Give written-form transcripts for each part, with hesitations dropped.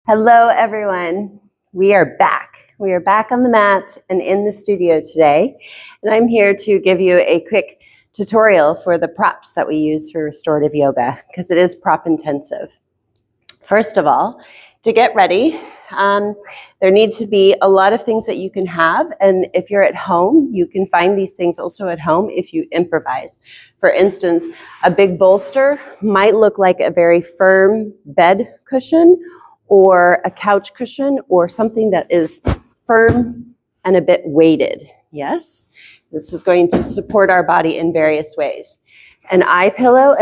Hello, everyone. We are back. We are back on the mat and in the studio today. And I'm here to give you a quick tutorial for the props that we use for restorative yoga, because it is prop intensive. First of all, to get ready, there need to be a lot of things that you can have. And if you're at home, you can find these things also at home if you improvise. For instance, a big bolster might look like a very firm bed cushion, or a couch cushion, or something that is firm and a bit weighted. Yes? This is going to support our body in various ways. An eye pillow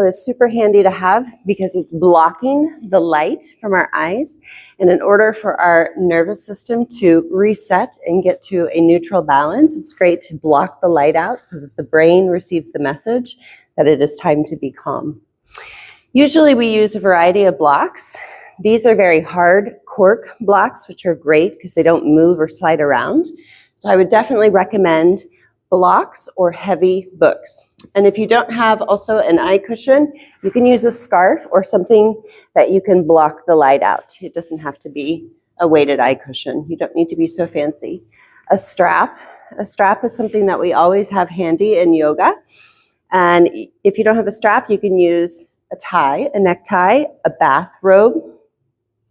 is super handy to have because it's blocking the light from our eyes. And in order for our nervous system to reset and get to a neutral balance, it's great to block the light out so that the brain receives the message that it is time to be calm. Usually we use a variety of blocks. These are very hard cork blocks, which are great because they don't move or slide around. So I would definitely recommend blocks or heavy books. And if you don't have also an eye cushion, you can use a scarf or something that you can block the light out. It doesn't have to be a weighted eye cushion. You don't need to be so fancy. A strap is something that we always have handy in yoga. And if you don't have a strap, you can use a tie, a necktie, a bathrobe.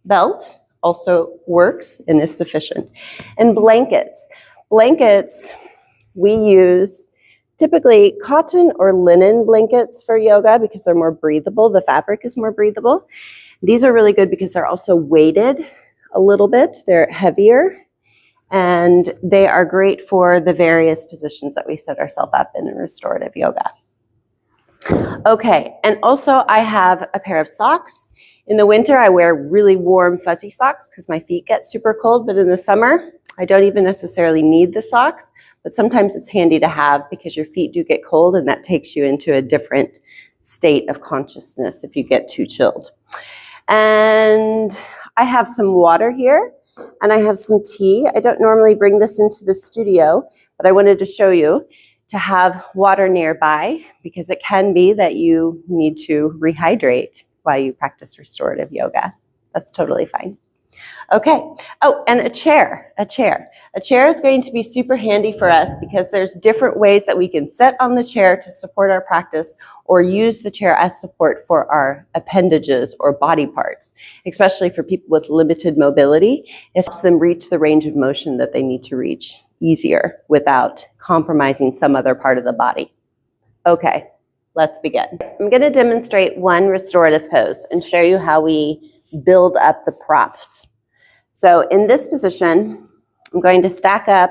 Belt also works and is sufficient. And blankets. Blankets, we use typically cotton or linen blankets for yoga because they're more breathable. The fabric is more breathable. These are really good because they're also weighted a little bit. They're heavier, and they are great for the various positions that we set ourselves up in restorative yoga. Okay, and also I have a pair of socks. In the winter, I wear really warm, fuzzy socks because my feet get super cold, but in the summer, I don't even necessarily need the socks, but sometimes it's handy to have because your feet do get cold and that takes you into a different state of consciousness if you get too chilled. And I have some water here and I have some tea. I don't normally bring this into the studio, but I wanted to show you to have water nearby because it can be that you need to rehydrate while you practice restorative yoga. That's totally fine. Okay. Oh, and a chair. A chair is going to be super handy for us because there's different ways that we can sit on the chair to support our practice or use the chair as support for our appendages or body parts, especially for people with limited mobility. It helps them reach the range of motion that they need to reach easier without compromising some other part of the body. Okay. Let's begin. I'm going to demonstrate one restorative pose and show you how we build up the props. So in this position, I'm going to stack up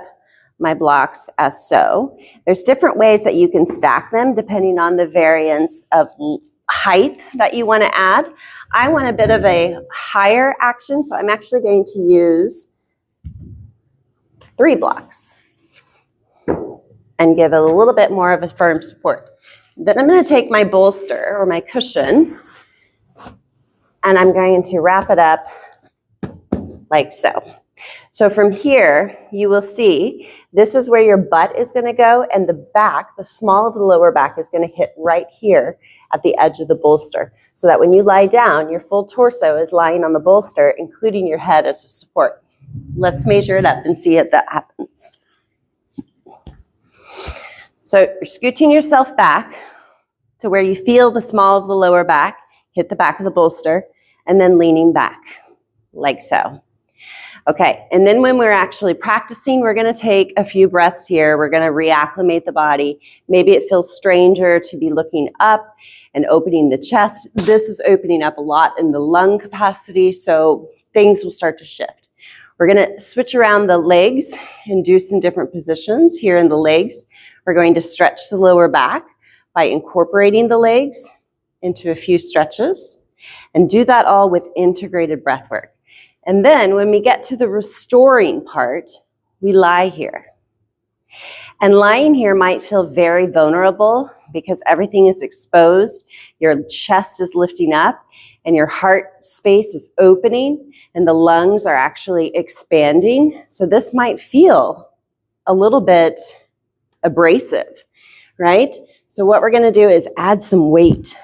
my blocks as so. There's different ways that you can stack them depending on the variance of height that you want to add. I want a bit of a higher action, so I'm actually going to use 3 blocks and give it a little bit more of a firm support. Then I'm going to take my bolster or my cushion and I'm going to wrap it up like so. So from here, you will see this is where your butt is going to go and the back, the small of the lower back is going to hit right here at the edge of the bolster. So that when you lie down, your full torso is lying on the bolster, including your head as a support. Let's measure it up and see if that happens. So you're scooching yourself back to where you feel the small of the lower back, hit the back of the bolster, and then leaning back, like so. Okay, and then when we're actually practicing, we're gonna take a few breaths here. We're gonna reacclimate the body. Maybe it feels stranger to be looking up and opening the chest. This is opening up a lot in the lung capacity, so things will start to shift. We're gonna switch around the legs and do some different positions here in the legs. We're going to stretch the lower back by incorporating the legs into a few stretches and do that all with integrated breath work. And then when we get to the restoring part, we lie here. And lying here might feel very vulnerable because everything is exposed, your chest is lifting up, and your heart space is opening, and the lungs are actually expanding. So this might feel a little bit abrasive, right? So what we're going to do is add some weight.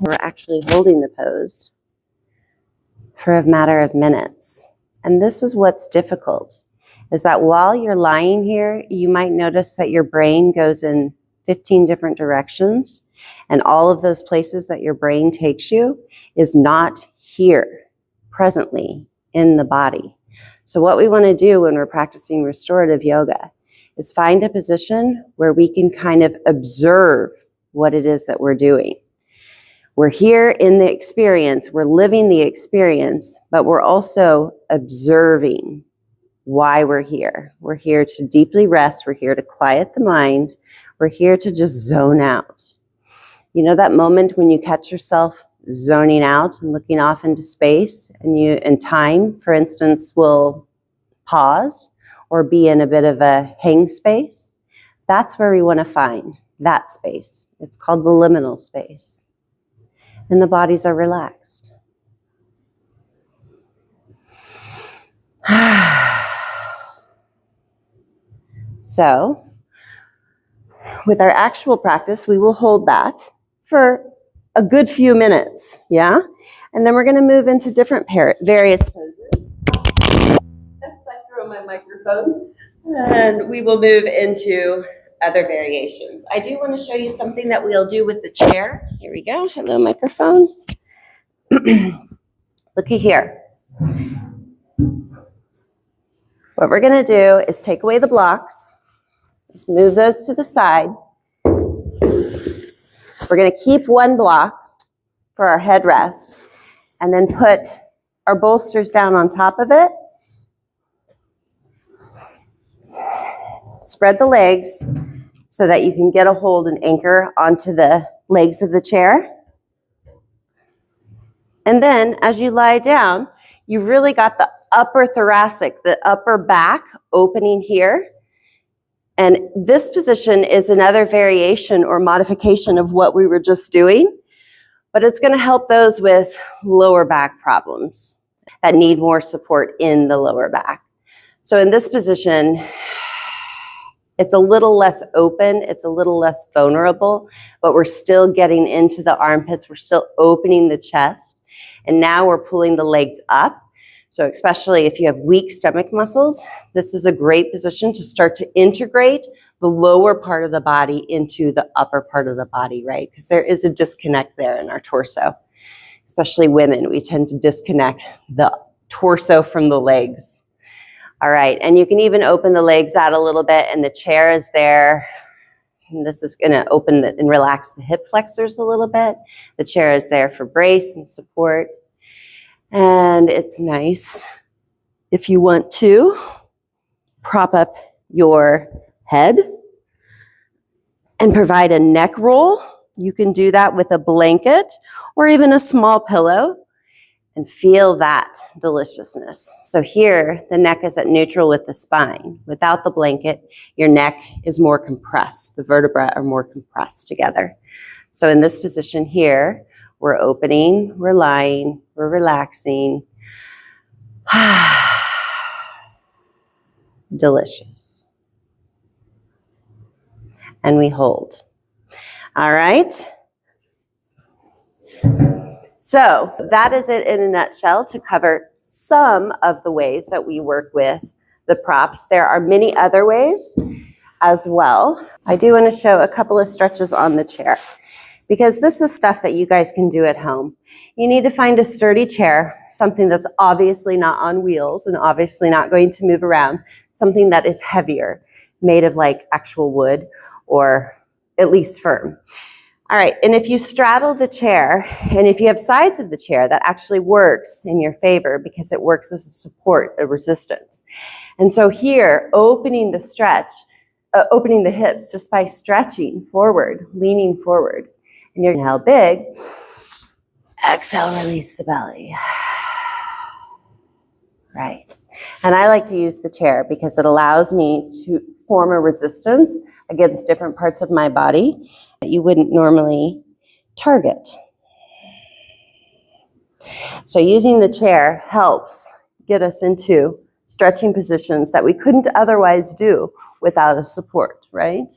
We're actually holding the pose for a matter of minutes. And this is what's difficult, is that while you're lying here, you might notice that your brain goes in 15 different directions, and all of those places that your brain takes you is not here, presently, in the body. So what we want to do when we're practicing restorative yoga is find a position where we can kind of observe what it is that we're doing. We're here in the experience, we're living the experience, but we're also observing why we're here. We're here to deeply rest, we're here to quiet the mind, we're here to just zone out. You know that moment when you catch yourself zoning out and looking off into space, and time, for instance, will pause or be in a bit of a hang space? That's where we want to find that space. It's called the liminal space. And the bodies are relaxed. So, with our actual practice, we will hold that for a good few minutes, yeah? And then we're going to move into different various poses. That's I throw my microphone. And we will move into other variations. I do want to show you something that we'll do with the chair. Here we go. Hello, microphone. Looky here. What we're going to do is take away the blocks. Just move those to the side. We're going to keep one block for our headrest and then put our bolsters down on top of it. Spread the legs so that you can get a hold and anchor onto the legs of the chair. And then as you lie down, you really got the upper thoracic, the upper back opening here. And this position is another variation or modification of what we were just doing, but it's going to help those with lower back problems that need more support in the lower back. So in this position, it's a little less open, it's a little less vulnerable, but we're still getting into the armpits, we're still opening the chest, and now we're pulling the legs up. So especially if you have weak stomach muscles, this is a great position to start to integrate the lower part of the body into the upper part of the body, right? Because there is a disconnect there in our torso. Especially women, we tend to disconnect the torso from the legs. All right, and you can even open the legs out a little bit, and the chair is there. And this is going to open and relax the hip flexors a little bit. The chair is there for brace and support. And it's nice if you want to prop up your head and provide a neck roll. You can do that with a blanket or even a small pillow. And feel that deliciousness. So here, the neck is at neutral with the spine. Without the blanket, your neck is more compressed. The vertebrae are more compressed together. So in this position here, we're opening, we're lying, we're relaxing. Delicious. And we hold. All right. So that is it in a nutshell to cover some of the ways that we work with the props. There are many other ways as well. I do want to show a couple of stretches on the chair because this is stuff that you guys can do at home. You need to find a sturdy chair, something that's obviously not on wheels and obviously not going to move around, something that is heavier, made of like actual wood or at least firm. All right, and if you straddle the chair, and if you have sides of the chair, that actually works in your favor because it works as a support, a resistance. And so here, opening the stretch, opening the hips just by stretching forward, leaning forward. And you're inhale big, exhale, release the belly. Right. And I like to use the chair because it allows me to form a resistance against different parts of my body that you wouldn't normally target. So using the chair helps get us into stretching positions that we couldn't otherwise do without a support, right?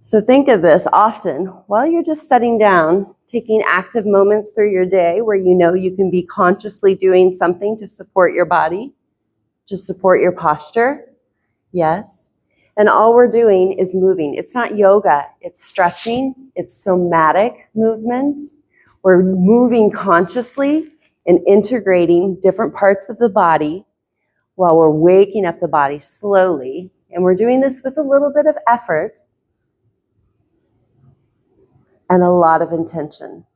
So think of this often while you're just sitting down, taking active moments through your day where you know you can be consciously doing something to support your body, to support your posture. Yes. And all we're doing is moving. It's not yoga, it's stretching, it's somatic movement. We're moving consciously and integrating different parts of the body while we're waking up the body slowly. And we're doing this with a little bit of effort and a lot of intention.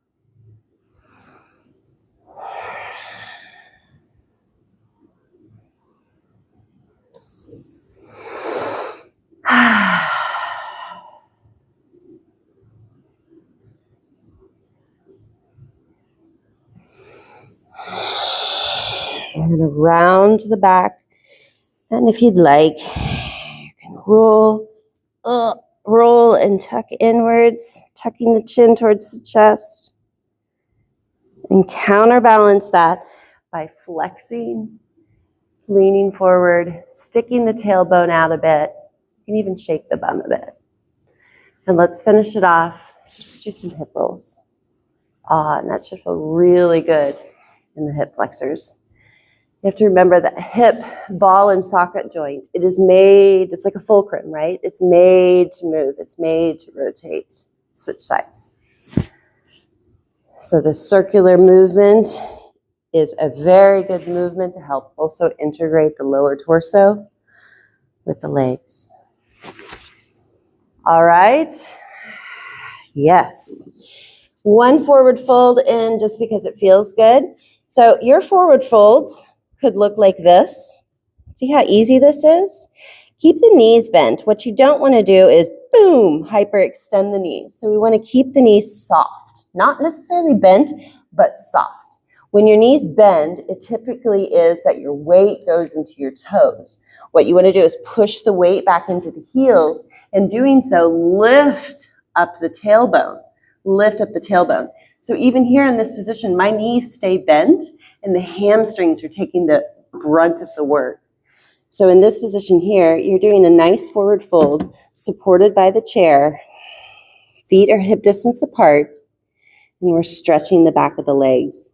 I'm going to round the back, and if you'd like, you can roll and tuck inwards, tucking the chin towards the chest, and counterbalance that by flexing, leaning forward, sticking the tailbone out a bit. You can even shake the bum a bit. And let's finish it off. Let's do some hip rolls. And that should feel really good in the hip flexors. You have to remember that hip, ball, and socket joint, it is made, it's like a fulcrum, right? It's made to move. It's made to rotate, switch sides. So the circular movement is a very good movement to help also integrate the lower torso with the legs. All right. Yes. One forward fold in just because it feels good. So your forward folds could look like this. See how easy this is? Keep the knees bent. What you don't want to do is, boom, hyperextend the knees. So we want to keep the knees soft, not necessarily bent, but soft. When your knees bend, it typically is that your weight goes into your toes. What you want to do is push the weight back into the heels, and doing so, lift up the tailbone. Lift up the tailbone. So even here in this position, my knees stay bent and the hamstrings are taking the brunt of the work. So in this position here, you're doing a nice forward fold supported by the chair. Feet are hip distance apart, and we're stretching the back of the legs.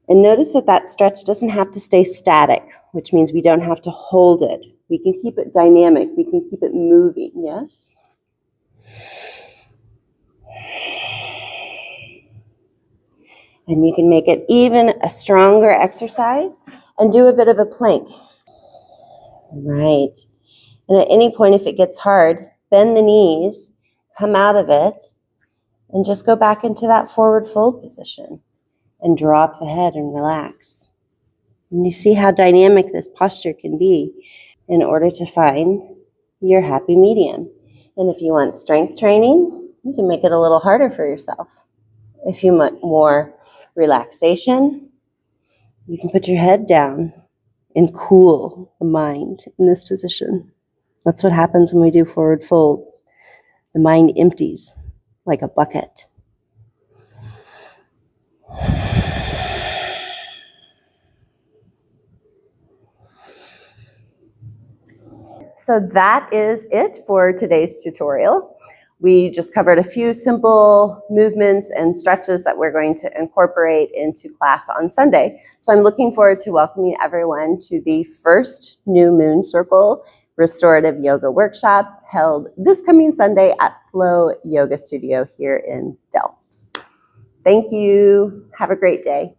And notice that that stretch doesn't have to stay static, which means we don't have to hold it. We can keep it dynamic. We can keep it moving, yes? And you can make it even a stronger exercise and do a bit of a plank. Right. And at any point, if it gets hard, bend the knees, come out of it, and just go back into that forward fold position and drop the head and relax. And you see how dynamic this posture can be in order to find your happy medium. And if you want strength training, you can make it a little harder for yourself. If you want more relaxation, you can put your head down and cool the mind in this position. That's what happens when we do forward folds. The mind empties like a bucket. So that is it for today's tutorial. We just covered a few simple movements and stretches that we're going to incorporate into class on Sunday. So I'm looking forward to welcoming everyone to the first New Moon Circle Restorative Yoga Workshop held this coming Sunday at Flow Yoga Studio here in Delft. Thank you. Have a great day.